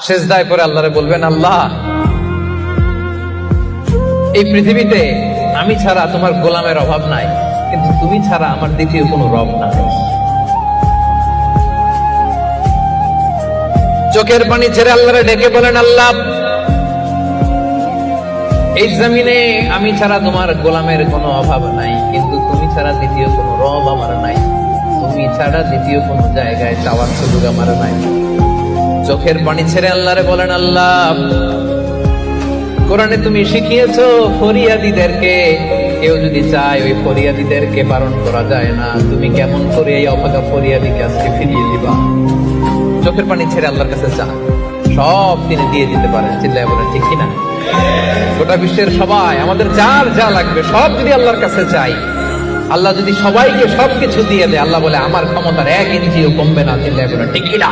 সিজদায় পড়ে আল্লাহরে বলবেন, আল্লাহ এই পৃথিবীতে আমি ছাড়া তোমার গোলামের অভাব নাই, কিন্তু তুমি ছাড়া আমার দ্বিতীয় কোনো রব নাই। চোখের পানি ছেড়ে আল্লাহরে ডেকে বলেন, আল্লাহ এই জমিনে আমি ছাড়া তোমার গোলামের কোনো অভাব নাই, কিন্তু তুমি ছাড়া দ্বিতীয় কোনো রব আমার নাই, তুমি ছাড়া দ্বিতীয় কোনো জায়গায় যাওয়ার সুযোগ আমার নাই। চোখের পানি ছেড়ে আল্লাহরে বলেন, আল্লাহ কোরআনে তুমি শিখিয়েছো ফরিয়াদীদেরকে কেউ যদি চায় ওই ফরিয়াদীদেরকে বারণ করা যায় না, তুমি কেমন করে এই অভাগা ফরিয়াদীকে আজকে ফিরিয়ে দিবা। চোখের পানি ছেড়ে আল্লাহর কাছে চা, সব তিনি দিয়ে দিতে পারেন। চিল্লায় বলেন ঠিক কিনা? গোটা বিশ্বের সবাই আমাদের যার যা লাগবে সব যদি আল্লাহর কাছে চাই, আল্লাহ যদি সবাইকে সবকিছু দিয়ে দেয়, আল্লাহ বলে আমার ক্ষমতার 1 ইঞ্চিও কমবে না। চিল্লায় বলেন ঠিক কিনা?